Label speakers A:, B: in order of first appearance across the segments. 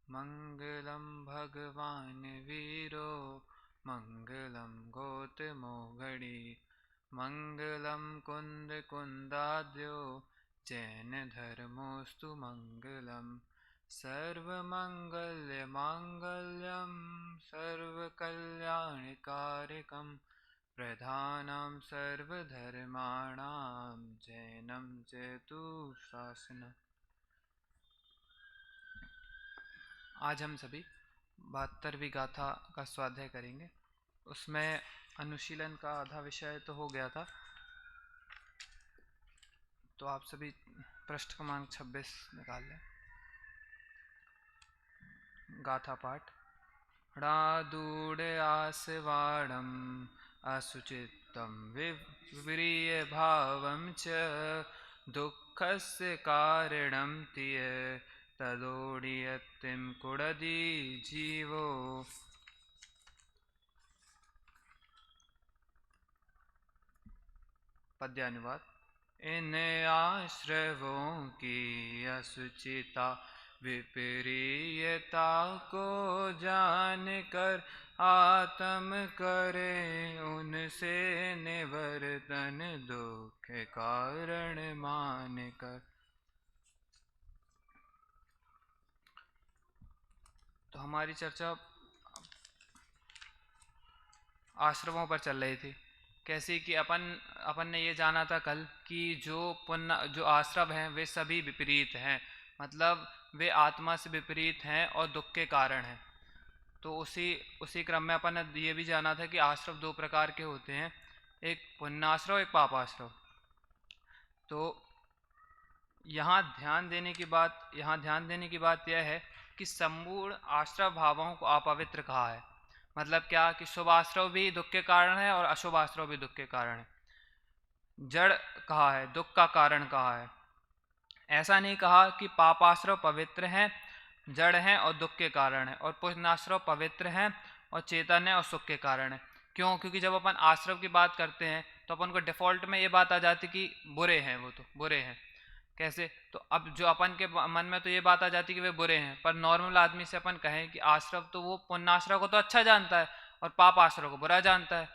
A: मंगलम भगवान वीरो मंगलम गौतमो घड़ी मंगलम कुंद कुंदाद्यो जैन धर्मोस्तु मंगलम सर्वमंगल्य मांगल्यम सर्वकल्याणकारकम प्रधानं सर्वधर्माणां जैनं जयतु शासनम्। आज हम सभी 72वीं गाथा का स्वाध्याय करेंगे। उसमें अनुशीलन का आधा विषय तो हो गया था, तो आप सभी पृष्ठ क्रमांक 26 निकाल लें। गाथा पाठ। णादूढ आसवाणम् असुचित्तं विव्रिय भावं च दुःखस्य कारणं तिय तदोडियत्तिं कुडदी जीवो। पद्यानुवाद। इन आश्रवों की असुचिता विपरीयता को जान कर आत्म करे उनसे निवर्तन दुख कारण मान कर। तो हमारी चर्चा आश्रमों पर चल रही थी। कैसे कि अपन ने ये जाना था कल कि जो आश्रम हैं वे सभी विपरीत हैं, मतलब वे आत्मा से विपरीत हैं और दुख के कारण हैं। तो उसी क्रम में अपन ने ये भी जाना था कि आश्रम दो प्रकार के होते हैं, एक पुण्याश्रव एक पापाश्रव। तो यहाँ ध्यान देने की बात यह है कि संपूर्ण आश्रव भावों को अपवित्र कहा है। मतलब क्या कि शुभ आश्रव भी दुख के कारण है और अशुभ आश्रव भी दुख के कारण है। जड़ कहा है, दुख का कारण कहा है। ऐसा नहीं कहा कि पापाश्रव पवित्र हैं, जड़ हैं और दुख के कारण है, और पुण्याश्रव पवित्र हैं और चेतन है और सुख के कारण है। क्यों? क्योंकि जब अपन आश्रव की बात करते हैं तो अपन को डिफॉल्ट में ये बात आ जाती कि बुरे हैं, वो तो बुरे हैं। कैसे? तो अब जो अपन के मन में तो ये बात आ जाती कि वे बुरे हैं, पर नॉर्मल आदमी से अपन कहें कि आश्रव तो वो पुण्याश्रव को तो अच्छा जानता है और पाप आश्रव को बुरा जानता है।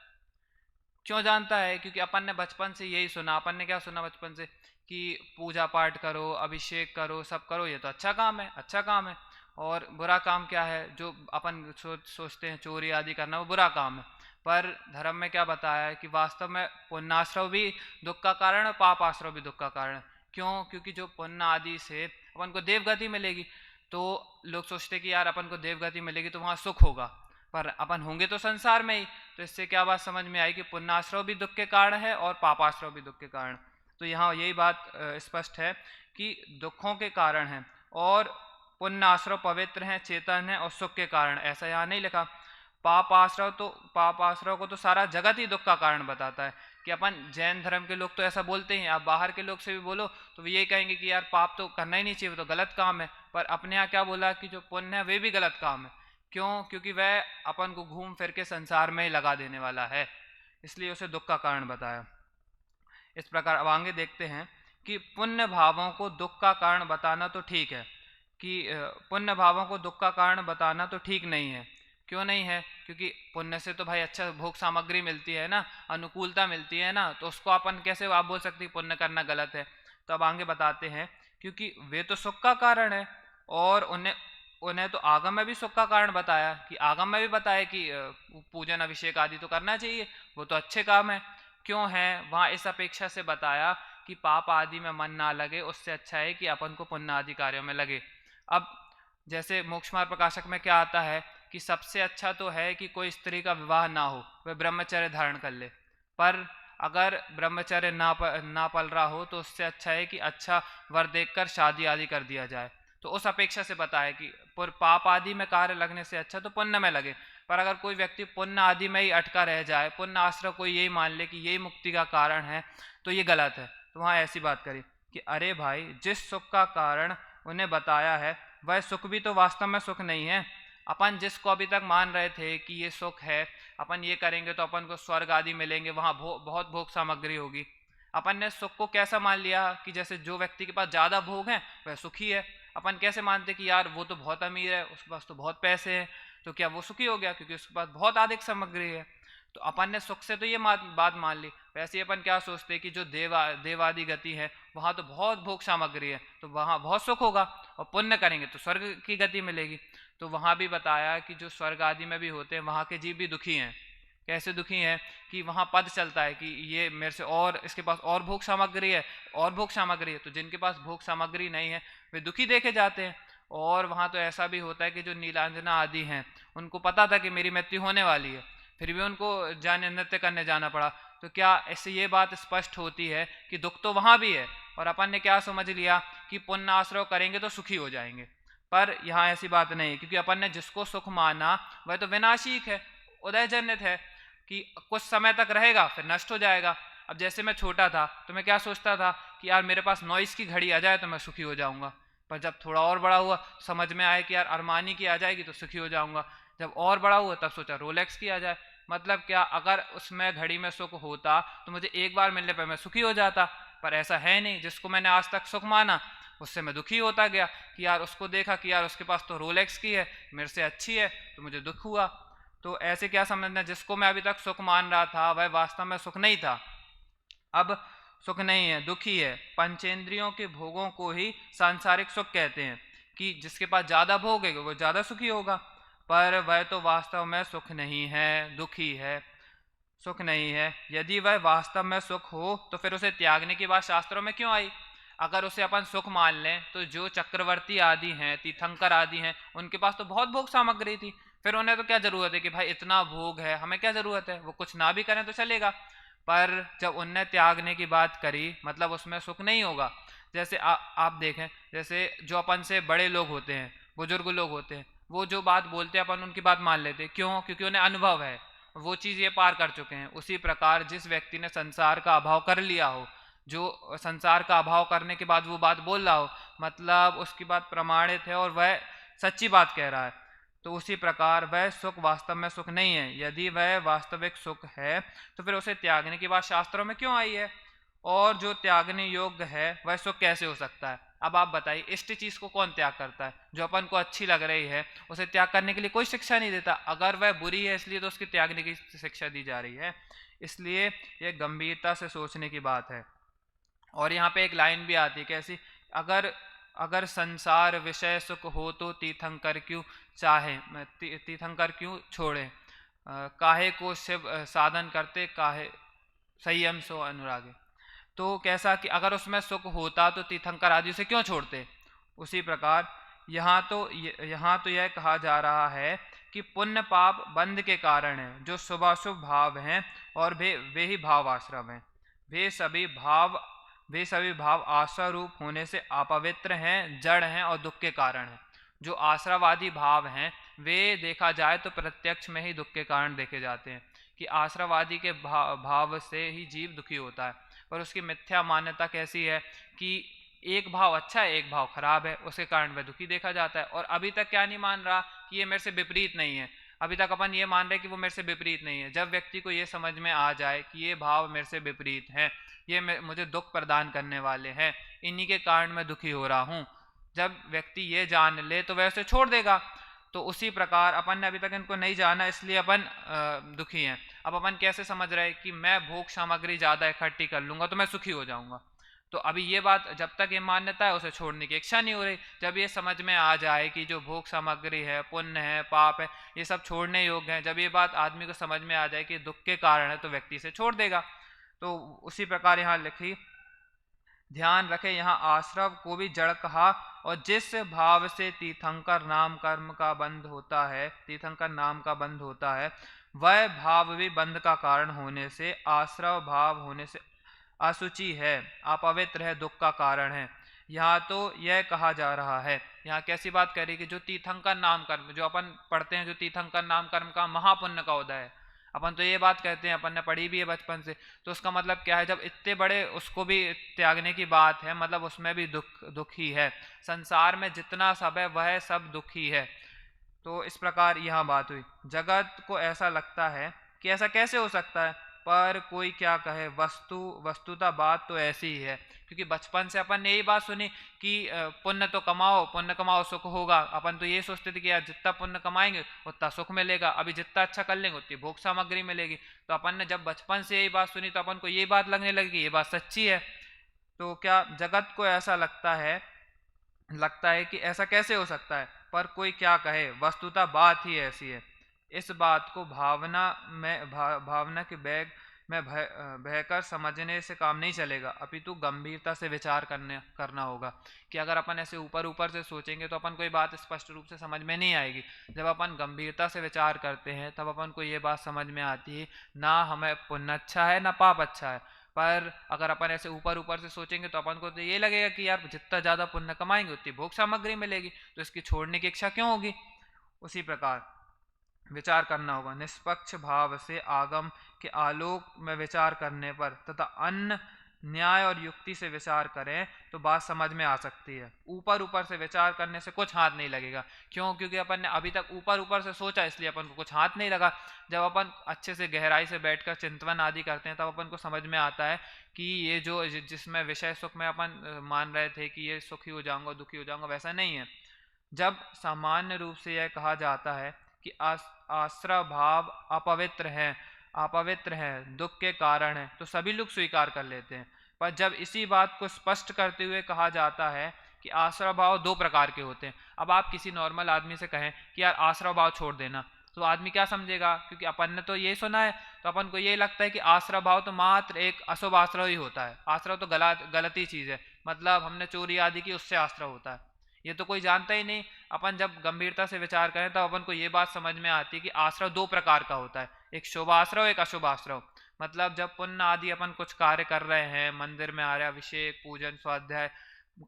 A: क्यों जानता है? क्योंकि अपन ने बचपन से यही सुना। अपन ने क्या सुना बचपन से कि पूजा पाठ करो, अभिषेक करो, सब करो, ये तो अच्छा काम है, अच्छा काम है। और बुरा काम क्या है? जो अपन सोचते हैं चोरी आदि करना, वो बुरा काम है। पर धर्म में क्या बताया है कि वास्तव में पुण्याश्रव भी दुख का कारण है, पाप आश्रव भी दुख का कारण है। क्यों? क्योंकि जो पुण्य आदि से अपन को देवगति मिलेगी, तो लोग सोचते कि यार अपन को देवगति मिलेगी तो वहाँ सुख होगा, पर अपन होंगे तो संसार में ही। तो इससे क्या बात समझ में आई कि पुण्याश्रव भी दुख के कारण है और पापाश्रव भी दुख के कारण। तो यहाँ यही बात स्पष्ट है कि दुखों के कारण है और पुण्याश्रव पवित्र हैं, चेतन है और सुख के कारण। ऐसा यहाँ नहीं लिखा। पापाश्रव को तो सारा जगत ही दुख का कारण बताता है। कि अपन जैन धर्म के लोग तो ऐसा बोलते हैं, आप बाहर के लोग से भी बोलो तो वे ये कहेंगे कि यार पाप तो करना ही नहीं चाहिए, वो तो गलत काम है। पर अपने यहाँ क्या बोला कि जो पुण्य है वे भी गलत काम है। क्यों? क्योंकि वह अपन को घूम फिर के संसार में ही लगा देने वाला है, इसलिए उसे दुख का कारण बताया। इस प्रकार अब आगे देखते हैं कि पुण्य भावों को दुख का कारण बताना तो ठीक है, कि पुण्य भावों को दुख का कारण बताना तो ठीक नहीं है। क्यों नहीं है? क्योंकि पुण्य से तो भाई अच्छा भोग सामग्री मिलती है ना, अनुकूलता मिलती है ना, तो उसको अपन कैसे आप बोल सकते हैं पुण्य करना गलत है? तो अब आगे बताते हैं, क्योंकि वे तो सुख का कारण है और उन्हें तो आगम में भी सुख का कारण बताया, कि आगम में भी बताया कि पूजन अभिषेक आदि तो करना चाहिए, वो तो अच्छे काम है। क्यों है? वहाँ इस अपेक्षा से बताया कि पाप आदि में मन ना लगे, उससे अच्छा है कि अपन को पुण्य आदि कार्यों में लगे। अब जैसे मोक्ष मार्ग प्रकाशक में क्या आता है कि सबसे अच्छा तो है कि कोई स्त्री का विवाह ना हो, वह ब्रह्मचर्य धारण कर ले। पर अगर ब्रह्मचर्य ना पल रहा हो तो उससे अच्छा है कि अच्छा वर देखकर शादी आदि कर दिया जाए। तो उस अपेक्षा से बताया कि पाप आदि में कार्य लगने से अच्छा तो पुण्य में लगे। पर अगर कोई व्यक्ति पुण्य आदि में ही अटका रह जाए, पुण्य आश्रय कोई यही मान ले कि यही मुक्ति का कारण है, तो ये गलत है। तो वहाँ ऐसी बात करी कि अरे भाई, जिस सुख का कारण उन्हें बताया है वह सुख भी तो वास्तव में सुख नहीं है। अपन जिसको अभी तक मान रहे थे कि ये सुख है, अपन ये करेंगे तो अपन को स्वर्ग आदि मिलेंगे, वहाँ बहुत भोग सामग्री होगी। अपन ने सुख को कैसा मान लिया कि जैसे जो व्यक्ति के पास ज़्यादा भोग है वह सुखी है, अपन कैसे मानते कि यार वो तो बहुत अमीर है, उसके पास तो बहुत पैसे हैं, तो क्या वो सुखी हो गया क्योंकि उसके पास बहुत अधिक सामग्री है। तो अपन ने सुख से तो ये बात मान ली। वैसे ही अपन क्या सोचते हैं कि जो देवादि गति है वहाँ तो बहुत भोग सामग्री है, तो वहाँ बहुत सुख होगा, और पुण्य करेंगे तो स्वर्ग की गति मिलेगी। तो वहाँ भी बताया कि जो स्वर्ग आदि में भी होते हैं वहाँ के जीव भी दुखी हैं। कैसे दुखी हैं कि वहाँ पद चलता है कि ये मेरे से और, इसके पास और भोग सामग्री है, और भोग सामग्री है। तो जिनके पास भोग सामग्री नहीं है वे दुखी देखे जाते हैं। और वहाँ तो ऐसा भी होता है कि जो नीलांजना आदि हैं उनको पता था कि मेरी मृत्यु होने वाली है, फिर भी उनको जाने नृत्य करने जाना पड़ा। तो क्या इससे ये बात स्पष्ट होती है कि दुख तो वहाँ भी है, और अपन ने क्या समझ लिया कि पुण्य आश्रय करेंगे तो सुखी हो जाएंगे। पर यहाँ ऐसी बात नहीं, क्योंकि अपन ने जिसको सुख माना वह तो विनाशिक है, उदयजनित है, कि कुछ समय तक रहेगा फिर नष्ट हो जाएगा। अब जैसे मैं छोटा था तो मैं क्या सोचता था कि यार मेरे पास नॉइस की घड़ी आ जाए तो मैं सुखी हो जाऊंगा। पर जब थोड़ा और बड़ा हुआ समझ में आया कि यार अरमानी की आ जाएगी तो सुखी हो जाऊंगा। जब और बड़ा हुआ तब सोचा रोलेक्स की आ जाए। मतलब क्या, अगर उसमें घड़ी में सुख होता तो मुझे एक बार मिलने पर मैं सुखी हो जाता, पर ऐसा है नहीं। जिसको मैंने आज तक सुख माना उससे मैं दुखी होता गया कि यार उसको देखा कि यार उसके पास तो रोलेक्स की है, मेरे से अच्छी है, तो मुझे दुख हुआ। तो ऐसे क्या समझना, जिसको मैं अभी तक सुख मान रहा था वह वास्तव में सुख नहीं था, अब सुख नहीं है, दुखी है। पंचेंद्रियों के भोगों को ही सांसारिक सुख कहते हैं, कि जिसके पास ज्यादा भोग है वो ज्यादा सुखी होगा, पर वह तो वास्तव में सुख नहीं है, दुखी है, सुख नहीं है। यदि वह वास्तव में सुख हो तो फिर उसे त्यागने की बात शास्त्रों में क्यों आई? अगर उसे अपन सुख मान लें तो जो चक्रवर्ती आदि हैं, तीर्थंकर आदि हैं, उनके पास तो बहुत भोग सामग्री थी, फिर उन्हें तो क्या जरूरत है कि भाई इतना भोग है, हमें क्या जरूरत है, वो कुछ ना भी करें तो चलेगा। पर जब उनने त्यागने की बात करी मतलब उसमें सुख नहीं होगा। जैसे आप देखें, जैसे जो अपन से बड़े लोग होते हैं, बुजुर्ग लोग होते हैं, वो जो बात बोलते हैं अपन उनकी बात मान लेते हैं, क्यों? क्योंकि उन्हें अनुभव है, वो चीज़ ये पार कर चुके हैं। उसी प्रकार जिस व्यक्ति ने संसार का अभाव कर लिया हो, जो संसार का अभाव करने के बाद वो बात बोल रहा हो, मतलब उसकी बात प्रमाणित है और वह सच्ची बात कह रहा है, तो उसी प्रकार वह सुख वास्तव में सुख नहीं है। यदि वह वास्तविक सुख है तो फिर उसे त्यागने की बात शास्त्रों में क्यों आई है? और जो त्यागने योग्य है वह सुख कैसे हो सकता है? अब आप बताइए, इष्ट चीज को कौन त्याग करता है? जो अपन को अच्छी लग रही है उसे त्याग करने के लिए कोई शिक्षा नहीं देता। अगर वह बुरी है इसलिए तो उसके त्यागने की शिक्षा दी जा रही है। इसलिए यह गंभीरता से सोचने की बात है। और यहाँ पे एक लाइन भी आती है कैसी, अगर अगर संसार विषय सुख हो तो तीर्थंकर क्यों चाहे, तीर्थंकर क्यों छोड़े, काहे को शिव साधन करते, काहे संयम सो अनुरागे। तो कैसा कि अगर उसमें सुख होता तो तीर्थंकर आदि से क्यों छोड़ते। उसी प्रकार यहाँ तो यह कहा जा रहा है कि पुण्य पाप बंध के कारण है, जो शुभाशुभ भाव हैं और वे ही भाव आश्रम हैं। वे सभी भाव वे सभी भाव आश्रय रूप होने से अपवित्र हैं, जड़ हैं और दुख के कारण हैं। जो आश्रयवादी भाव हैं वे देखा जाए तो प्रत्यक्ष में ही दुख के कारण देखे जाते हैं, कि आश्रयवादी के भाव से ही जीव दुखी होता है। पर उसकी मिथ्या मान्यता कैसी है कि एक भाव अच्छा है एक भाव खराब है, उसके कारण वह दुखी देखा जाता है। और अभी तक क्या नहीं मान रहा कि ये मेरे से विपरीत नहीं है, अभी तक अपन ये मान रहे कि वो मेरे से विपरीत नहीं है। जब व्यक्ति को ये समझ में आ जाए कि ये भाव मेरे से विपरीत हैं, ये मुझे दुख प्रदान करने वाले हैं, इन्हीं के कारण मैं दुखी हो रहा हूँ, जब व्यक्ति ये जान ले तो वह उसे छोड़ देगा। तो उसी प्रकार अपन ने अभी तक इनको नहीं जाना, इसलिए अपन दुखी हैं। अब अपन कैसे समझ रहे कि मैं भोग सामग्री ज़्यादा इकट्ठी कर लूँगा तो मैं सुखी हो जाऊँगा। तो अभी ये बात जब तक ये मान्यता है उसे छोड़ने की इच्छा नहीं हो रही। जब ये समझ में आ जाए कि जो भोग सामग्री है, पुण्य है, पाप है, ये सब छोड़ने योग्य हैं, जब ये बात आदमी को समझ में आ जाए कि दुख के कारण है तो व्यक्ति इसे छोड़ देगा। तो उसी प्रकार यहाँ लिखी, ध्यान रखें यहाँ आश्रव को भी जड़ कहा, और जिस भाव से तीर्थंकर नाम कर्म का बंध होता है, तीर्थंकर नाम का बंध होता है, वह भाव भी बंध का कारण होने से, आश्रव भाव होने से असुचि है, अपवित्र है, दुख का कारण है। यहाँ तो यह कहा जा रहा है, यहाँ कैसी बात करी कि जो तीर्थंकर नाम कर्म जो अपन पढ़ते हैं, जो तीर्थंकर नाम कर्म का महापुण्य का उदय है, अपन तो ये बात कहते हैं, अपन ने पढ़ी भी है बचपन से। तो उसका मतलब क्या है, जब इतने बड़े उसको भी त्यागने की बात है, मतलब उसमें भी दुख ही है। संसार में जितना सब है वह सब दुख ही है। तो इस प्रकार यहाँ बात हुई। जगत को ऐसा लगता है कि ऐसा कैसे हो सकता है, पर कोई क्या कहे, वस्तुतः बात तो ऐसी ही है। क्योंकि बचपन से अपन ने यही बात सुनी कि पुण्य तो कमाओ, पुण्य कमाओ सुख होगा। अपन तो ये सोचते थे कि यार जितना पुण्य कमाएंगे उतना सुख मिलेगा, अभी जितना अच्छा कर लेंगे उतनी भोग सामग्री मिलेगी। तो अपन ने जब बचपन से यही बात सुनी तो अपन को ये बात लगने लगी कि ये बात सच्ची है। तो क्या जगत को ऐसा लगता है कि ऐसा कैसे हो सकता है, पर कोई क्या कहे, वस्तुतः बात ही ऐसी है। इस बात को भावना के बैग में बहकर समझने से काम नहीं चलेगा, अपितु गंभीरता से विचार करना होगा। कि अगर अपन ऐसे ऊपर ऊपर से सोचेंगे तो अपन कोई बात स्पष्ट रूप से समझ में नहीं आएगी। जब अपन गंभीरता से विचार करते हैं तब अपन को ये बात समझ में आती है, ना हमें पुण्य अच्छा है ना पाप अच्छा है। पर अगर अपन ऐसे ऊपर ऊपर से सोचेंगे तो अपन को तो ये लगेगा कि यार जितना ज़्यादा पुण्य कमाएंगे उतनी भोग सामग्री मिलेगी, तो इसकी छोड़ने की इच्छा क्यों होगी। उसी प्रकार विचार करना होगा। निष्पक्ष भाव से आगम के आलोक में विचार करने पर तथा अन्य न्याय और युक्ति से विचार करें तो बात समझ में आ सकती है। ऊपर ऊपर से विचार करने से कुछ हाथ नहीं लगेगा। क्यों? क्योंकि अपन ने अभी तक ऊपर ऊपर से सोचा, इसलिए अपन को कुछ हाथ नहीं लगा। जब अपन अच्छे से गहराई से बैठकर चिंतन आदि करते हैं तब अपन को समझ में आता है कि ये जो जिसमें विषय सुख में अपन मान रहे थे कि ये सुखी हो जाऊंगा दुखी हो जाऊंगा, वैसा नहीं है। जब सामान्य रूप से यह कहा जाता है कि आश्रय भाव अपवित्र है, दुख के कारण है, तो सभी लोग स्वीकार कर लेते हैं। पर जब इसी बात को स्पष्ट करते हुए कहा जाता है कि आश्रय भाव दो प्रकार के होते हैं, अब आप किसी नॉर्मल आदमी से कहें कि यार आश्रय भाव छोड़ देना, तो आदमी क्या समझेगा? क्योंकि अपन ने तो ये सुना है, तो अपन को ये लगता है कि आश्रय भाव तो मात्र एक अशुभ आश्रय ही होता है, आश्रय तो गलत ही चीज है, मतलब हमने चोरी आदि की उससे आश्रय होता है। ये तो कोई जानता ही नहीं। अपन जब गंभीरता से विचार करें तब अपन को ये बात समझ में आती है कि आश्रय दो प्रकार का होता है, एक शुभ आश्रय एक अशुभ आश्रय। मतलब जब पुण्य आदि अपन कुछ कार्य कर रहे हैं, मंदिर में आ रहे हैं, अभिषेक पूजन स्वाध्याय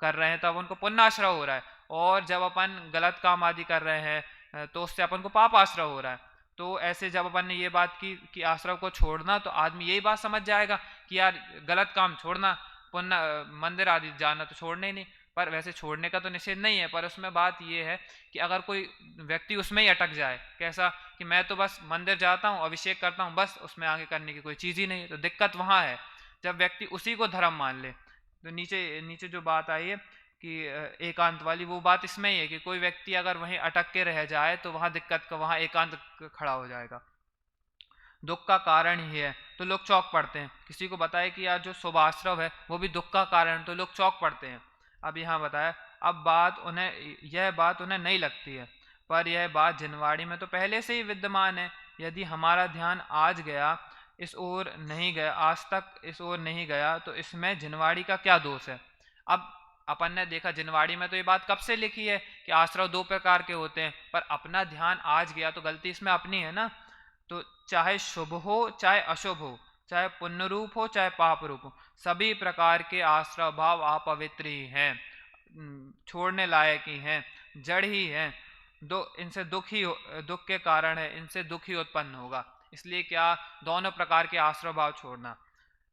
A: कर रहे हैं, तब उनको पुण्य आश्रय हो रहा है। और जब अपन गलत काम आदि कर रहे हैं तो उससे अपन को पाप आश्रय हो रहा है। तो ऐसे जब अपन ने ये बात की कि आश्रय को छोड़ना, तो आदमी यही बात समझ जाएगा कि यार गलत काम छोड़ना, पुण्य मंदिर आदि जाना तो छोड़ना ही नहीं। पर वैसे छोड़ने का तो निषेध नहीं है, पर उसमें बात यह है कि अगर कोई व्यक्ति उसमें ही अटक जाए, कैसा कि मैं तो बस मंदिर जाता हूँ अभिषेक करता हूँ बस, उसमें आगे करने की कोई चीज़ ही नहीं, तो दिक्कत वहाँ है। जब व्यक्ति उसी को धर्म मान ले, तो नीचे नीचे जो बात आई है कि एकांत वाली, वो बात इसमें ही है कि कोई व्यक्ति अगर वहीं अटक के रह जाए तो वहाँ दिक्कत का, वहाँ एकांत खड़ा हो जाएगा, दुख का कारण ही है। तो लोग चौंक पड़ते हैं, किसी को बताए कि यार जो शुभाश्रव है वो भी दुख का कारण, तो लोग चौंक पड़ते हैं। अब यहाँ बताया, अब यह बात उन्हें नहीं लगती है, पर यह बात जिनवाड़ी में तो पहले से ही विद्यमान है। यदि हमारा ध्यान आज तक इस ओर नहीं गया तो इसमें जिनवाड़ी का क्या दोष है। अब अपन ने देखा जिनवाड़ी में तो ये बात कब से लिखी है कि आश्रव दो प्रकार के होते हैं, पर अपना ध्यान आज गया तो गलती इसमें अपनी है ना। तो चाहे शुभ हो चाहे अशुभ हो, चाहे पुण्य रूप हो चाहे पाप रूप हो, सभी प्रकार के आश्रय भाव अपवित्र ही हैं, छोड़ने लायक ही हैं, जड़ ही हैं। इनसे दुख के कारण है, इनसे दुख ही उत्पन्न होगा। इसलिए क्या, दोनों प्रकार के आश्रय भाव छोड़ना।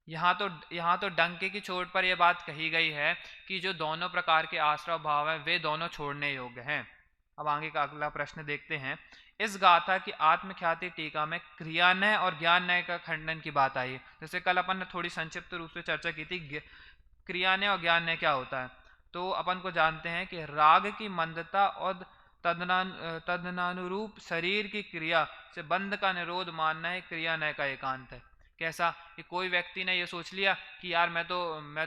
A: यहाँ तो डंके की चोट पर यह बात कही गई है कि जो दोनों प्रकार के आश्रय भाव हैं वे दोनों छोड़ने योग्य हैं। अब आगे का अगला प्रश्न देखते हैं। इस गाथा की आत्मख्याति टीका में क्रियान्वय और ज्ञानन्वय का खंडन की बात आई है। जैसे कल अपन ने थोड़ी संक्षिप्त रूप से चर्चा की थी, क्रियान्वय और ज्ञानन्वय क्या होता है। तो अपन को जानते हैं कि राग की मंदता और तदनानुरूप शरीर की क्रिया से बंध का निरोध मानना है क्रियान्वय का एकांत है। कैसा कि कोई व्यक्ति ने ये सोच लिया कि यार मैं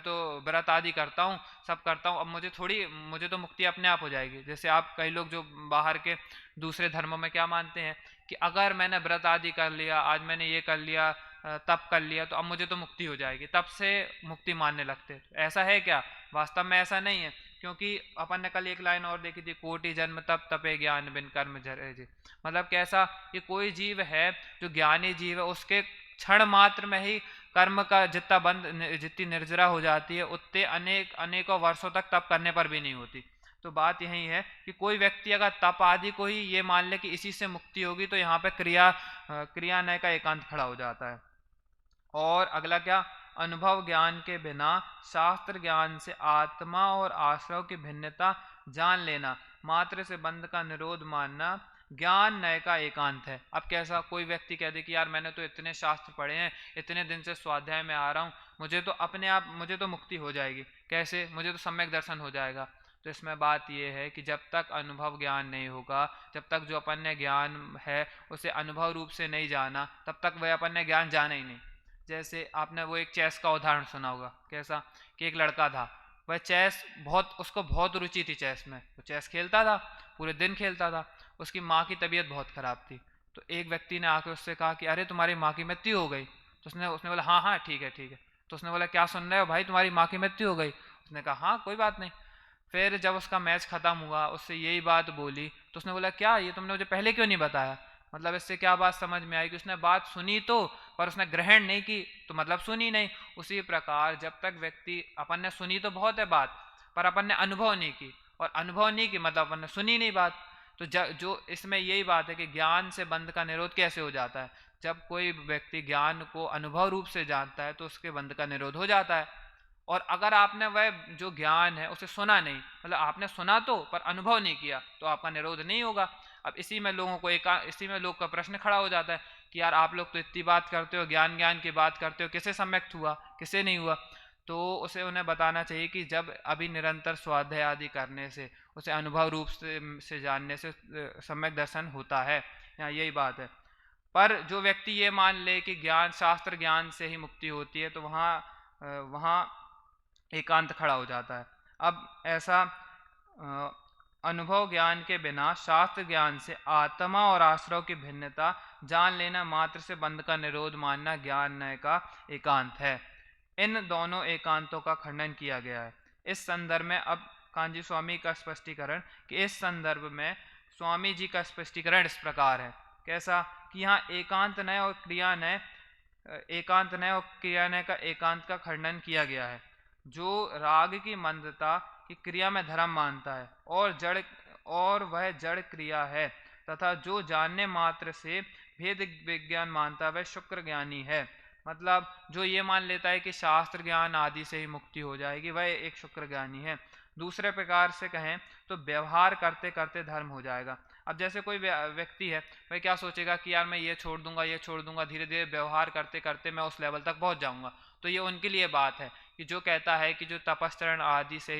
A: तो व्रत आदि करता हूँ, सब करता हूँ, अब मुझे तो मुक्ति अपने आप हो जाएगी। जैसे आप कई लोग जो बाहर के दूसरे धर्मों में क्या मानते हैं कि अगर मैंने व्रत आदि कर लिया, आज मैंने ये कर लिया, तप कर लिया, तो अब मुझे तो मुक्ति हो जाएगी, तब से मुक्ति मानने लगते। ऐसा है क्या? वास्तव में ऐसा नहीं है। क्योंकि अपन ने कल एक लाइन और देखी थी, कोटि जन्म तप तपे ज्ञान बिन कर्म जरे जी। मतलब कैसा कि कोई जीव है जो ज्ञानी जीव है, उसके क्षण मात्र में ही कर्म का जितनी निर्जरा हो जाती है, उतने अनेकों वर्षों तक तप करने पर भी नहीं होती। तो बात यही है कि कोई व्यक्ति अगर तप आदि को ही ये मान ले कि इसी से मुक्ति होगी, तो यहाँ पे क्रियान्वय का एकांत खड़ा हो जाता है। और अगला क्या, अनुभव ज्ञान के बिना शास्त्र ज्ञान से आत्मा और आश्रव की भिन्नता जान लेना, मात्र से बंध का निरोध मानना, ज्ञान नय का एकांत है। अब कैसा, कोई व्यक्ति कह दे कि यार मैंने तो इतने शास्त्र पढ़े हैं, इतने दिन से स्वाध्याय में आ रहा हूँ, मुझे तो अपने आप मुझे तो मुक्ति हो जाएगी, कैसे, मुझे तो सम्यक दर्शन हो जाएगा। तो इसमें बात यह है कि जब तक अनुभव ज्ञान नहीं होगा, जब तक जो अपन ने ज्ञान है उसे अनुभव रूप से नहीं जाना, तब तक वह अपन ने ज्ञान जाना ही नहीं। जैसे आपने वो एक चेस का उदाहरण सुना होगा, कैसा कि एक लड़का था, वह चेस बहुत, उसको बहुत रुचि थी चेस में, वो चेस खेलता था, पूरे दिन खेलता था। उसकी माँ की तबीयत बहुत खराब थी, तो एक व्यक्ति ने आकर उससे कहा कि अरे तुम्हारी माँ की मृत्यु हो गई। तो उसने उसने बोला हाँ हाँ ठीक है ठीक है। तो उसने बोला क्या सुन रहे हो भाई, तुम्हारी माँ की मृत्यु हो गई। उसने कहा हाँ कोई बात नहीं। फिर जब उसका मैच खत्म हुआ, उससे यही बात बोली, तो उसने बोला क्या ये तुमने मुझे पहले क्यों नहीं बताया। मतलब इससे क्या बात समझ में आई कि उसने बात सुनी तो, पर उसने ग्रहण नहीं की, तो मतलब सुनी नहीं। उसी प्रकार जब तक व्यक्ति, अपन ने सुनी तो बहुत है बात, पर अपन ने अनुभव नहीं की, और अनुभव नहीं की मतलब अपन ने सुनी नहीं बात। तो जो इसमें यही बात है कि ज्ञान से बंध का निरोध कैसे हो जाता है। जब कोई व्यक्ति ज्ञान को अनुभव रूप से जानता है तो उसके बंध का निरोध हो जाता है। और अगर आपने वह जो ज्ञान है उसे सुना नहीं, मतलब आपने सुना तो पर अनुभव नहीं किया, तो आपका निरोध नहीं होगा। अब इसी में लोग का प्रश्न खड़ा हो जाता है कि यार आप लोग तो इतनी बात करते हो, ज्ञान ज्ञान की बात करते हो, किसे सम्यक हुआ किसे नहीं हुआ। तो उसे उन्हें बताना चाहिए कि जब अभी निरंतर स्वाध्याय आदि करने से, उसे अनुभव रूप से जानने से सम्यक दर्शन होता है। यहाँ यही बात है। पर जो व्यक्ति ये मान ले कि ज्ञान, शास्त्र ज्ञान से ही मुक्ति होती है, तो वहाँ एकांत खड़ा हो जाता है। अब ऐसा अनुभव ज्ञान के बिना शास्त्र ज्ञान से आत्मा और आश्रव की भिन्नता जान लेना मात्र से बंध का निरोध मानना ज्ञान नय का एकांत है। इन दोनों एकांतों का खंडन किया गया है इस संदर्भ में। अब कांजी स्वामी का स्पष्टीकरण, कि इस संदर्भ में स्वामी जी का स्पष्टीकरण इस प्रकार है, कैसा कि यहाँ एकांत नय और क्रिया नय, एकांत नय और क्रिया नय का एकांत का खंडन किया गया है। जो राग की मंदता की क्रिया में धर्म मानता है और वह जड़ क्रिया है, तथा जो जानने मात्र से भेद विज्ञान मानता है वह शुक्र ज्ञानी है। मतलब जो ये मान लेता है कि शास्त्र ज्ञान आदि से ही मुक्ति हो जाएगी, वह एक शुक्र ज्ञानी है। दूसरे प्रकार से कहें तो व्यवहार करते करते धर्म हो जाएगा। अब जैसे कोई व्यक्ति है, वह क्या सोचेगा कि यार मैं ये छोड़ दूंगा, धीरे धीरे व्यवहार करते करते मैं उस लेवल तक पहुंच जाऊंगा। तो ये उनके लिए बात है कि जो कहता है कि जो तपस्चरण आदि से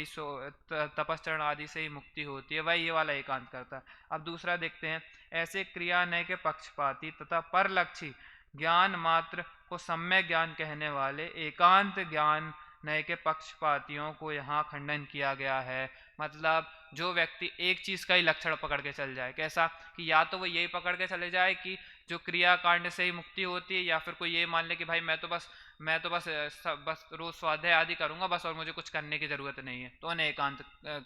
A: ही मुक्ति होती है, वह ये वाला एकांत करता है। अब दूसरा देखते हैं, ऐसे क्रिया नय के पक्षपाती तथा परलक्षी ज्ञान मात्र को सम्यक ज्ञान कहने वाले एकांत ज्ञान नय के पक्षपातियों को यहाँ खंडन किया गया है। मतलब जो व्यक्ति एक चीज का ही लक्षण पकड़ के चल जाए, कैसा कि या तो वो यही पकड़ के चले जाए कि जो क्रिया कांड से ही मुक्ति होती है, या फिर कोई ये मान ले कि भाई मैं तो बस रोज स्वाध्याय आदि करूंगा बस, और मुझे कुछ करने की जरूरत नहीं है, तो उन्हें एकांत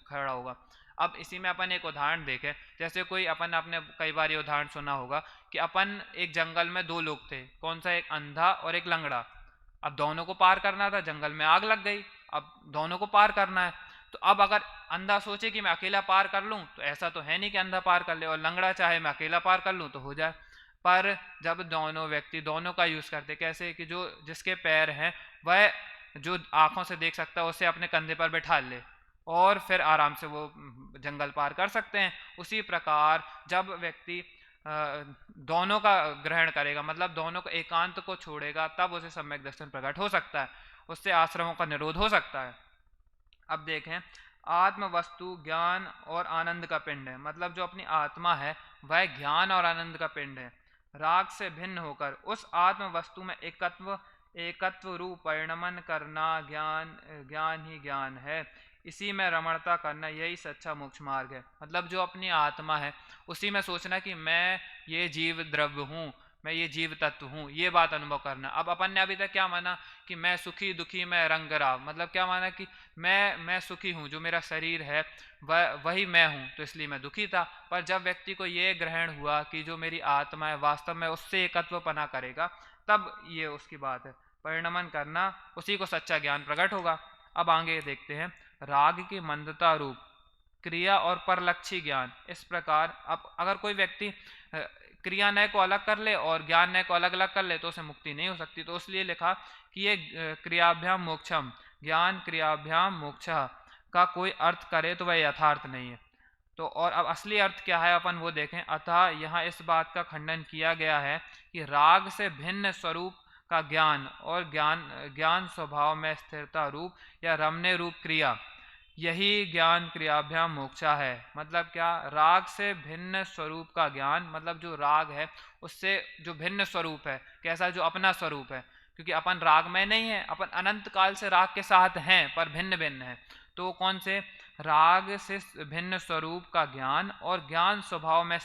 A: खड़ा होगा। अब इसी में अपन एक उदाहरण देखें, जैसे कोई आपने कई बार ये उदाहरण सुना होगा कि अपन एक जंगल में दो लोग थे, कौन सा, एक अंधा और एक लंगड़ा। अब दोनों को पार करना था, जंगल में आग लग गई, अब दोनों को पार करना है। तो अब अगर अंधा सोचे कि मैं अकेला पार कर लूं, तो ऐसा तो है नहीं कि अंधा पार कर ले, और लंगड़ा चाहे मैं अकेला पार कर लूं तो हो जाए। पर जब दोनों व्यक्ति दोनों का यूज करते, कैसे कि जो जिसके पैर हैं वह जो आंखों से देख सकता है उसे अपने कंधे पर बैठा ले, और फिर आराम से वो जंगल पार कर सकते हैं। उसी प्रकार जब व्यक्ति दोनों का ग्रहण करेगा, मतलब दोनों को एकांत को छोड़ेगा, तब उसे सम्यक दर्शन प्रकट हो सकता है, उससे आश्रमों का निरोध हो सकता है। अब देखें, आत्म वस्तु ज्ञान और आनंद का पिंड है। मतलब जो अपनी आत्मा है वह ज्ञान और आनंद का पिंड है। राग से भिन्न होकर उस आत्म वस्तु में एकत्व रूप परिणमन करना ज्ञान ही ज्ञान है। इसी में रमणता करना, यही सच्चा मोक्ष मार्ग है। मतलब जो अपनी आत्मा है उसी में सोचना कि मैं ये जीव द्रव्य हूँ, मैं ये जीव तत्व हूँ, ये बात अनुभव करना। अब अपन ने अभी तक क्या माना कि मैं सुखी दुखी मैं रंगराव, मतलब क्या माना कि मैं सुखी हूँ, जो मेरा शरीर है वही मैं हूँ, तो इसलिए मैं दुखी था। पर जब व्यक्ति को ये ग्रहण हुआ कि जो मेरी आत्मा है वास्तव में उससे एकत्वपना करेगा, तब ये उसकी बात है, परिणमन करना, उसी को सच्चा ज्ञान प्रकट होगा। अब आगे देखते हैं, राग की मंदता रूप क्रिया और परलक्षी ज्ञान। इस प्रकार अब अगर कोई व्यक्ति क्रिया नय को अलग कर ले और ज्ञान नय को अलग अलग कर ले तो उसे मुक्ति नहीं हो सकती। तो इसलिए लिखा कि ये क्रियाभ्याम मोक्षम, ज्ञान क्रियाभ्याम मोक्ष का कोई अर्थ करे तो वह यथार्थ नहीं है। तो और अब असली अर्थ क्या है अपन वो देखें। अतः यहाँ इस बात का खंडन किया गया है कि राग से भिन्न स्वरूप का ज्ञान और ज्ञान स्वभाव में स्थिरता रूप या रमने रूप क्रिया, यही ज्ञान क्रियाभ्याम मोक्षा है। मतलब क्या, राग से भिन्न स्वरूप का ज्ञान, मतलब जो राग है उससे जो भिन्न स्वरूप है, कैसा, जो अपना स्वरूप है, क्योंकि अपन राग में नहीं है, अपन अनंत काल से राग के साथ हैं पर भिन्न भिन्न है। तो कौन से, राग से भिन्न स्वरूप का ज्ञान और ज्ञान स्वभाव में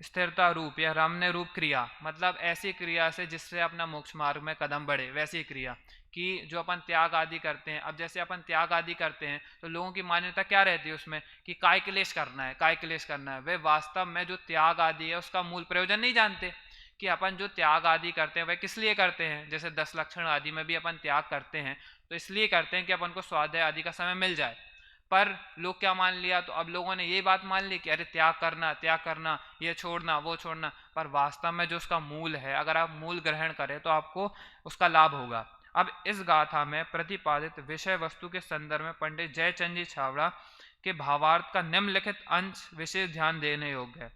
A: स्थिरता रूप या रमने रूप क्रिया, मतलब ऐसी क्रिया से जिससे अपना मोक्ष मार्ग में कदम बढ़े, वैसी क्रिया कि जो अपन त्याग आदि करते हैं। अब जैसे अपन त्याग आदि करते हैं तो लोगों की मान्यता क्या रहती है उसमें कि काय क्लेश करना है, काय क्लेश करना है। वे वास्तव में जो त्याग आदि है उसका मूल प्रयोजन नहीं जानते कि अपन जो त्याग आदि करते हैं वह किस लिए करते हैं। जैसे 10 लक्षण आदि में भी अपन त्याग करते हैं तो इसलिए करते हैं कि अपन को स्वाध्याय आदि का समय मिल जाए। पर लोग क्या मान लिया, तो अब लोगों ने ये बात मान ली कि अरे त्याग करना, ये छोड़ना, वो छोड़ना। पर वास्तव में जो उसका मूल है, अगर आप मूल ग्रहण करें तो आपको उसका लाभ होगा। अब इस गाथा में प्रतिपादित विषय वस्तु के संदर्भ में पंडित जयचंद जी छावड़ा के भावार्थ का निम्नलिखित अंश विशेष ध्यान देने योग्य है।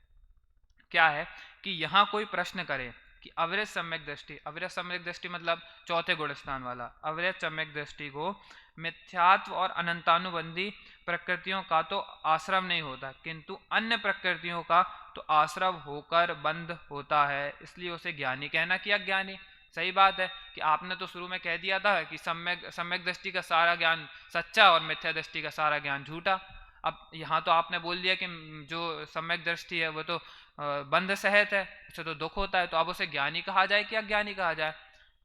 A: क्या है कि यहाँ कोई प्रश्न करे कि अविरत सम्यक दृष्टि, अविरत सम्यक दृष्टि मतलब चौथे गुण स्थान वाला, अविरत सम्यक दृष्टि को मिथ्यात्व और अनंतानुबंधी प्रकृतियों का तो आश्रम नहीं होता, किंतु अन्य प्रकृतियों का तो आश्रव होकर बंध होता है, इसलिए उसे ज्ञानी कहना कि अज्ञानी। सही बात है कि आपने तो शुरू में कह दिया था कि सम्यक दृष्टि का सारा ज्ञान सच्चा और मिथ्या दृष्टि का सारा ज्ञान झूठा। अब यहाँ तो आपने बोल दिया कि जो सम्यक दृष्टि है वो तो बंध सहित है, उसे तो दुख होता है, तो अब उसे ज्ञानी कहा जाए कि अज्ञानी कहा जाए।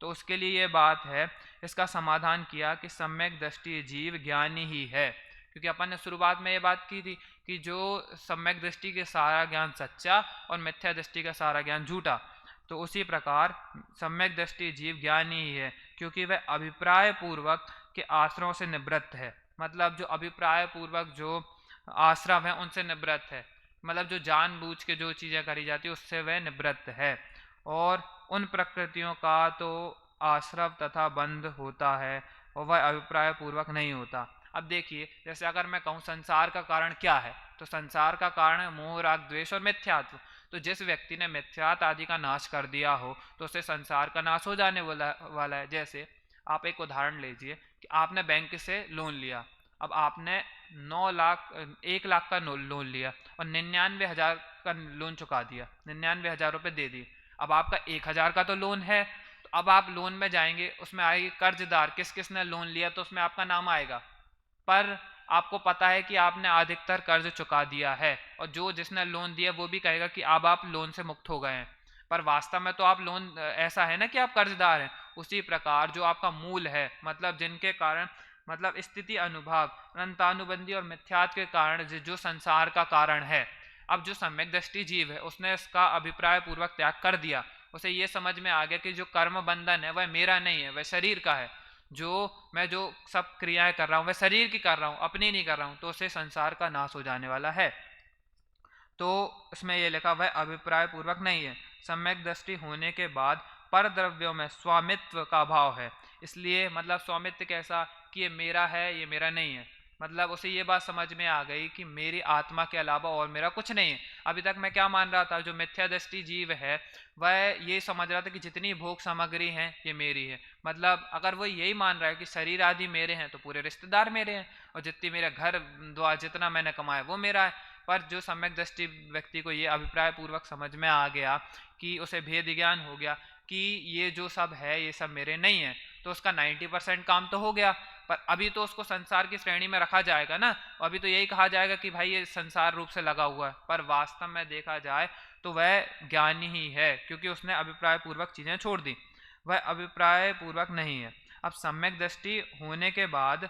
A: तो उसके लिए ये बात है, इसका समाधान किया कि सम्यक दृष्टि जीव ज्ञानी ही है, क्योंकि अपन ने शुरुआत में ये बात की थी कि जो सम्यक दृष्टि के सारा ज्ञान सच्चा और मिथ्या दृष्टि का सारा ज्ञान झूठा। तो उसी प्रकार सम्यक दृष्टि जीव ज्ञानी ही है, क्योंकि वह अभिप्राय पूर्वक के आश्रयों से निवृत्त है। मतलब जो अभिप्राय पूर्वक जो आश्रम है उनसे निवृत्त है, मतलब जो जानबूझ के जो चीजें करी जाती है उससे वह निवृत्त है, और उन प्रकृतियों का तो आश्रव तथा बंध होता है और वह अभिप्राय पूर्वक नहीं होता। अब देखिए, जैसे अगर मैं कहूँ संसार का कारण क्या है, तो संसार का कारण है मोह, राग, द्वेष और मिथ्यात्व। तो जिस व्यक्ति ने मिथ्यात्व आदि का नाश कर दिया हो तो उससे संसार का नाश हो जाने वाला है। जैसे आप एक उदाहरण लीजिए कि आपने बैंक से लोन लिया, अब आपने 1 लाख का लोन लिया और 99,000 का लोन चुका दिया, 99,000 रुपये दे दिए। अब आपका 1,000 का तो लोन है, तो अब आप लोन में जाएंगे, उसमें आएगी कर्जदार, किस किस ने लोन लिया, तो उसमें आपका नाम आएगा। पर आपको पता है कि आपने अधिकतर कर्ज चुका दिया है, और जो जिसने लोन दिया वो भी कहेगा कि अब आप लोन से मुक्त हो गए हैं, पर वास्तव में तो आप लोन, ऐसा है ना कि आप कर्जदार हैं। उसी प्रकार जो आपका मूल है, मतलब जिनके कारण, मतलब स्थिति अनुभाग, अनंतानुबंधी और मिथ्यात्व के कारण जो संसार का कारण है, अब जो सम्यक दृष्टि जीव है उसने इसका अभिप्राय पूर्वक त्याग कर दिया। उसे ये समझ में आ गया कि जो कर्म बंधन है वह मेरा नहीं है, वह शरीर का है, जो मैं जो सब क्रियाएं कर रहा हूँ वह शरीर की कर रहा हूँ, अपनी नहीं कर रहा हूँ, तो उसे संसार का नाश हो जाने वाला है। तो उसमें यह लिखा वह अभिप्राय पूर्वक नहीं है। सम्यक दृष्टि होने के बाद पर द्रव्यों में स्वामित्व का भाव है, इसलिए मतलब स्वामित्व कैसा कि ये मेरा है, ये मेरा नहीं है। मतलब उसे ये बात समझ में आ गई कि मेरी आत्मा के अलावा और मेरा कुछ नहीं है। अभी तक मैं क्या मान रहा था, जो मिथ्या दृष्टि जीव है वह ये समझ रहा था कि जितनी भोग सामग्री है ये मेरी है। मतलब अगर वो यही मान रहा है कि शरीर आदि मेरे हैं तो पूरे रिश्तेदार मेरे हैं, और जितनी मेरा घर द्वार जितना मैंने कमाया वो मेरा है। पर जो सम्यक दृष्टि व्यक्ति को ये अभिप्राय पूर्वक समझ में आ गया कि उसे भेद ज्ञान हो गया कि ये जो सब है ये सब मेरे नहीं है, तो उसका 90% काम तो हो गया। पर अभी तो उसको संसार की श्रेणी में रखा जाएगा ना, अभी तो यही कहा जाएगा कि भाई ये संसार रूप से लगा हुआ है, पर वास्तव में देखा जाए तो वह ज्ञानी ही है, क्योंकि उसने अभिप्राय पूर्वक चीजें छोड़ दी, वह अभिप्राय पूर्वक नहीं है। अब सम्यक दृष्टि होने के बाद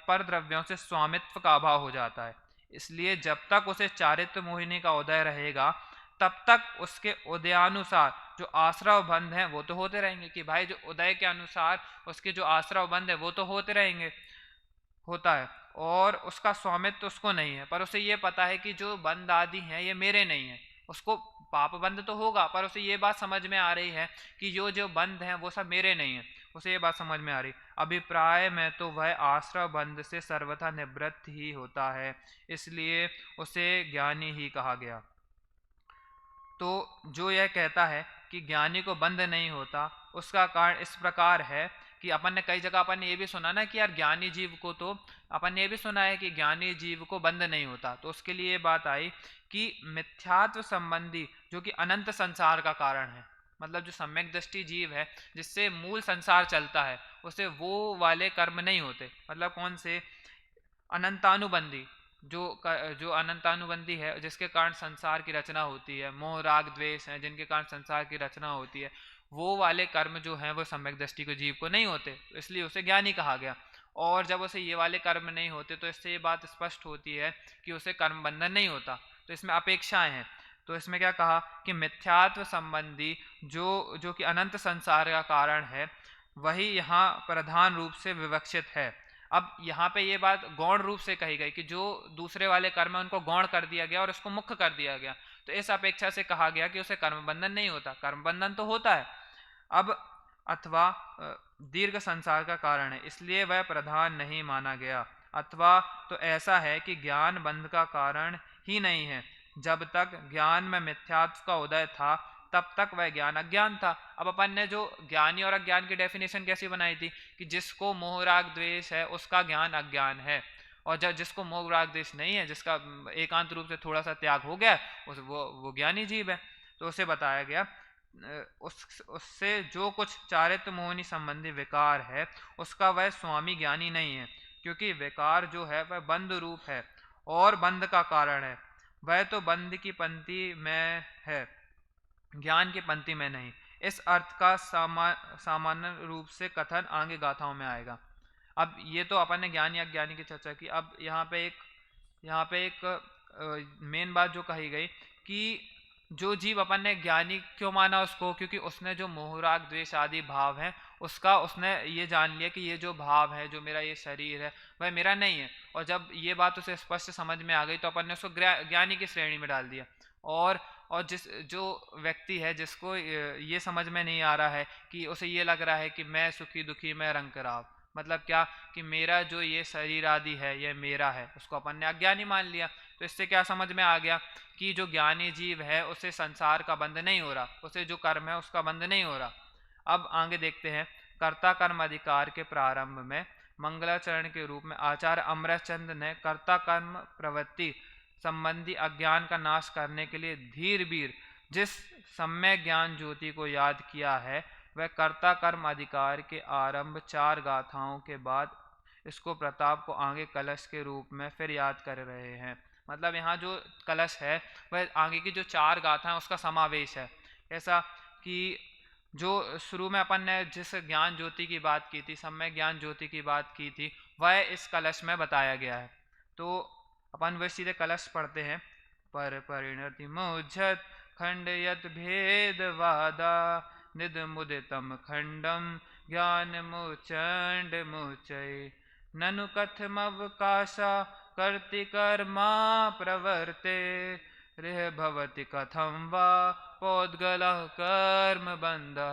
A: पर द्रव्यों से स्वामित्व का अभाव हो जाता है, इसलिए जब तक उसे चारित्र मोहिनी का उदय रहेगा तब तक उसके उदयानुसार जो आश्रव बंध हैं वो तो होते रहेंगे, कि भाई जो उदय के अनुसार उसके जो आश्रव बंध है वो तो होते रहेंगे, होता है, और उसका स्वामित्व उसको नहीं है। पर उसे ये पता है कि जो बंध आदि हैं ये मेरे नहीं है, उसको पाप बंध तो होगा पर उसे ये बात समझ में आ रही है कि जो जो बंध हैं वो सब मेरे नहीं है, उसे ये बात समझ में आ रही। अभिप्राय में तो वह आश्रव बंध से सर्वथा निवृत्त ही होता है, इसलिए उसे ज्ञानी ही कहा गया। तो जो यह कहता है कि ज्ञानी को बंध नहीं होता, उसका कारण इस प्रकार है कि अपन ने कई जगह अपन ने ये भी सुना ना कि यार ज्ञानी जीव को, तो अपन ने ये भी सुना है कि ज्ञानी जीव को बंध नहीं होता। तो उसके लिए बात आई कि मिथ्यात्व संबंधी जो कि अनंत संसार का कारण है, मतलब जो सम्यक दृष्टि जीव है जिससे मूल संसार चलता है, उसे वो वाले कर्म नहीं होते। मतलब कौन से? अनंतानुबंधी, जो अनंतानुबंधी है, जिसके कारण संसार की रचना होती है, मोह राग द्वेष है जिनके कारण संसार की रचना होती है, वो वाले कर्म जो हैं वो सम्यक दृष्टि को जीव को नहीं होते, इसलिए उसे ज्ञानी कहा गया। और जब उसे ये वाले कर्म नहीं होते तो इससे ये बात स्पष्ट होती है कि उसे कर्म बंधन नहीं होता। तो इसमें अपेक्षाएं हैं। तो इसमें क्या कहा कि मिथ्यात्व संबंधी जो कि अनंत संसार का कारण है, वही यहाँ प्रधान रूप से विवक्षित है। अब यहाँ पे ये बात गौण रूप से कही गई कि जो दूसरे वाले कर्म है उनको गौण कर दिया गया और उसको मुख्य कर दिया गया। तो इस अपेक्षा से कहा गया कि उसे कर्म बंधन नहीं होता। कर्म बंधन तो होता है। अब अथवा दीर्घ संसार का कारण है, इसलिए वह प्रधान नहीं माना गया। अथवा तो ऐसा है कि ज्ञान बंध का कारण ही नहीं है। जब तक ज्ञान में मिथ्यात्व का उदय था तब तक वह ज्ञान अज्ञान था। अब अपन ने जो ज्ञानी और अज्ञान की डेफिनेशन कैसी बनाई थी कि जिसको मोह राग द्वेष है उसका ज्ञान अज्ञान है, और जब जिसको मोह राग द्वेष नहीं है, जिसका एकांत रूप से थोड़ा सा त्याग हो गया, वो ज्ञानी जीव है। तो उसे बताया गया उससे जो कुछ चारित्र मोहनी संबंधी विकार है उसका वह स्वामी ज्ञानी नहीं है, क्योंकि विकार जो है वह बंध रूप है और बंध का कारण है। वह तो बंध की पंक्ति में है, ज्ञान की पंक्ति में नहीं। इस अर्थ का सामान्य रूप से कथन आगे गाथाओं में आएगा। अब ये तो अपन ने ज्ञानी अज्ञानी की चर्चा की। अब यहाँ पे एक मेन बात जो कही गई कि जो जीव अपन ने ज्ञानी क्यों माना उसको, क्योंकि उसने जो मोह राग द्वेष आदि भाव है उसका उसने ये जान लिया कि ये जो भाव है, जो मेरा ये शरीर है, वह मेरा नहीं है। और जब ये बात उसे स्पष्ट समझ में आ गई तो अपन ने उसको ज्ञानी की श्रेणी में डाल दिया। और जो व्यक्ति है जिसको ये समझ में नहीं आ रहा है, कि उसे ये लग रहा है कि मैं सुखी दुखी मैं रंग कराव, मतलब क्या कि मेरा जो ये शरीर आदि है ये मेरा है, उसको अपन ने अज्ञानी मान लिया। तो इससे क्या समझ में आ गया कि जो ज्ञानी जीव है उसे संसार का बंध नहीं हो रहा, उसे जो कर्म है उसका बंध नहीं हो रहा। अब आगे देखते हैं। कर्ता कर्म अधिकार के प्रारंभ में मंगलाचरण के रूप में आचार्य अमरचंद ने कर्ता कर्म प्रवृत्ति संबंधी अज्ञान का नाश करने के लिए धीर बीर जिस सम्यक ज्ञान ज्योति को याद किया है, वह कर्ता कर्म अधिकार के आरंभ 4 गाथाओं के बाद इसको प्रताप को आगे कलश के रूप में फिर याद कर रहे हैं। मतलब यहाँ जो कलश है वह आगे की जो 4 गाथा है उसका समावेश है। ऐसा कि जो शुरू में अपन ने जिस ज्ञान ज्योति की बात की थी, सम्यक ज्ञान ज्योति की बात की थी, वह इस कलश में बताया गया है। तो अपन वह सीधे कलश पढ़ते हैं। पर परिणति मोझत खंडयत भेद वादा निद मुदितम खंडम ज्ञान मुचंड मुचय ननु कथमवकाशा कर्ति कर्मा प्रवर्ते रेह भवति कथम वा पौद्गल कर्म बंधा।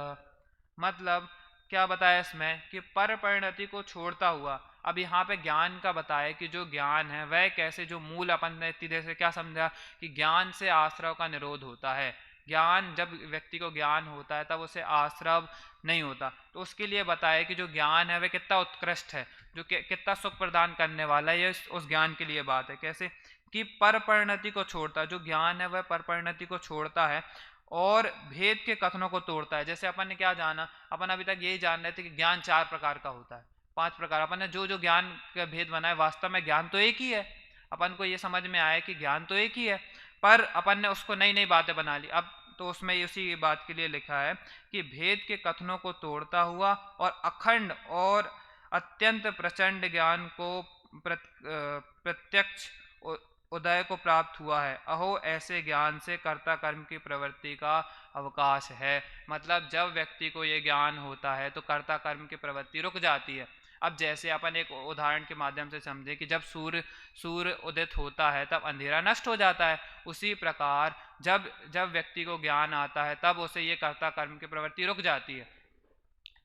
A: मतलब क्या बताया इसमें कि पर परिणति को छोड़ता हुआ, अब यहाँ पे ज्ञान का बताया कि जो ज्ञान है वह कैसे, जो मूल अपन ने इतनी देर से क्या समझा कि ज्ञान से आश्रव का निरोध होता है। ज्ञान जब व्यक्ति को ज्ञान होता है तब उसे आश्रव नहीं होता। तो उसके लिए बताया कि जो ज्ञान है वह कितना उत्कृष्ट है, जो कितना सुख प्रदान करने वाला है। ये उस ज्ञान के लिए बात है। कैसे कि पर परिणति को छोड़ता है, जो ज्ञान है वह पर परिणति को छोड़ता है और भेद के कथनों को तोड़ता है। जैसे अपन ने क्या जाना, अपन अभी तक यही जान रहे थे कि ज्ञान 4 प्रकार का होता है, 5 प्रकार। अपन ने जो जो ज्ञान का भेद बनाया, वास्तव में ज्ञान तो एक ही है। अपन को ये समझ में आया कि ज्ञान तो एक ही है, पर अपन ने उसको नई नई बातें बना ली। अब तो उसमें उसी बात के लिए लिखा है कि भेद के कथनों को तोड़ता हुआ और अखंड और अत्यंत प्रचंड ज्ञान को प्रत्यक्ष उदय को प्राप्त हुआ है। अहो ऐसे ज्ञान से कर्ता कर्म की प्रवृत्ति का अवकाश है। मतलब जब व्यक्ति को ये ज्ञान होता है तो कर्ता कर्म की प्रवृत्ति रुक जाती है। अब जैसे अपन एक उदाहरण के माध्यम से समझे कि जब सूर्य उदित होता है तब अंधेरा नष्ट हो जाता है, उसी प्रकार जब व्यक्ति को ज्ञान आता है तब उसे ये कर्ता कर्म की प्रवृत्ति रुक जाती है।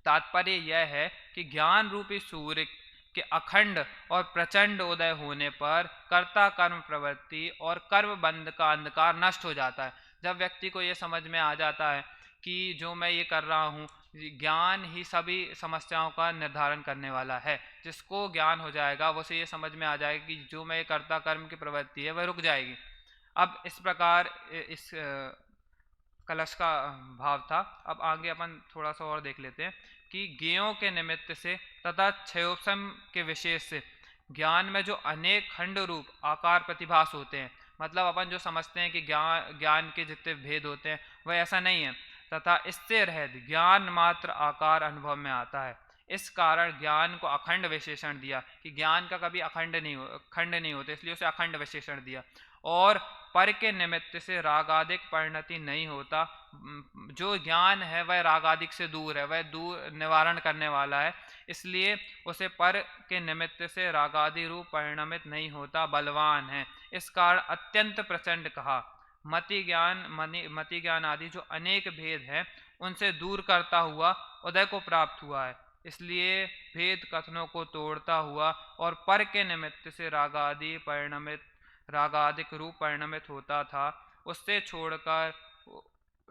A: तात्पर्य यह है कि ज्ञान रूपी सूर्य के अखंड और प्रचंड उदय होने पर कर्ता कर्म प्रवृत्ति और कर्म बंध का अंधकार नष्ट हो जाता है। जब व्यक्ति को यह समझ में आ जाता है कि जो मैं ये कर रहा हूँ, ज्ञान ही सभी समस्याओं का निर्धारण करने वाला है, जिसको ज्ञान हो जाएगा वो से ये समझ में आ जाएगा कि जो मैं कर्ता कर्म की प्रवृत्ति है वह रुक जाएगी। अब इस प्रकार इस कलश का भाव था। अब आगे अपन थोड़ा सा और देख लेते हैं कि ज्ञेयों के निमित्त से तथा क्षयोपम के विशेष से ज्ञान में जो अनेक खंड रूप आकार प्रतिभास होते हैं, मतलब अपन जो समझते हैं कि ज्ञान के जितने भेद होते हैं वह ऐसा नहीं है, तथा इससे रहित ज्ञान मात्र आकार अनुभव में आता है। इस कारण ज्ञान को अखंड विशेषण दिया कि ज्ञान का कभी खंड नहीं होते, इसलिए उसे अखंड विशेषण दिया। और पर के निमित्त से रागादिक परिणति नहीं होता। जो ज्ञान है वह रागादिक से दूर है, वह दूर निवारण करने वाला है, इसलिए उसे पर के निमित्त से रागादि रूप परिणमित नहीं होता, बलवान है। इस कारण अत्यंत प्रचंड कहा। मति ज्ञान आदि जो अनेक भेद हैं उनसे दूर करता हुआ उदय को प्राप्त हुआ है, इसलिए भेद कथनों को तोड़ता हुआ और पर के निमित्त से रागादिक रूप परिणमित होता था, उससे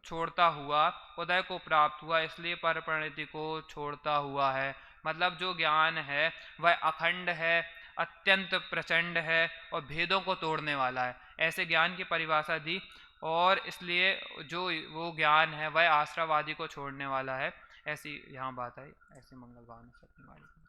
A: छोड़ता हुआ उदय को प्राप्त हुआ, इसलिए पर परिणति को छोड़ता हुआ है। मतलब जो ज्ञान है वह अखंड है, अत्यंत प्रचंड है और भेदों को तोड़ने वाला है, ऐसे ज्ञान की परिभाषा दी। और इसलिए जो वो ज्ञान है वह आश्रवादी को छोड़ने वाला है, ऐसी यहाँ बात है। ऐसे मंगल भावना सत्यवादी।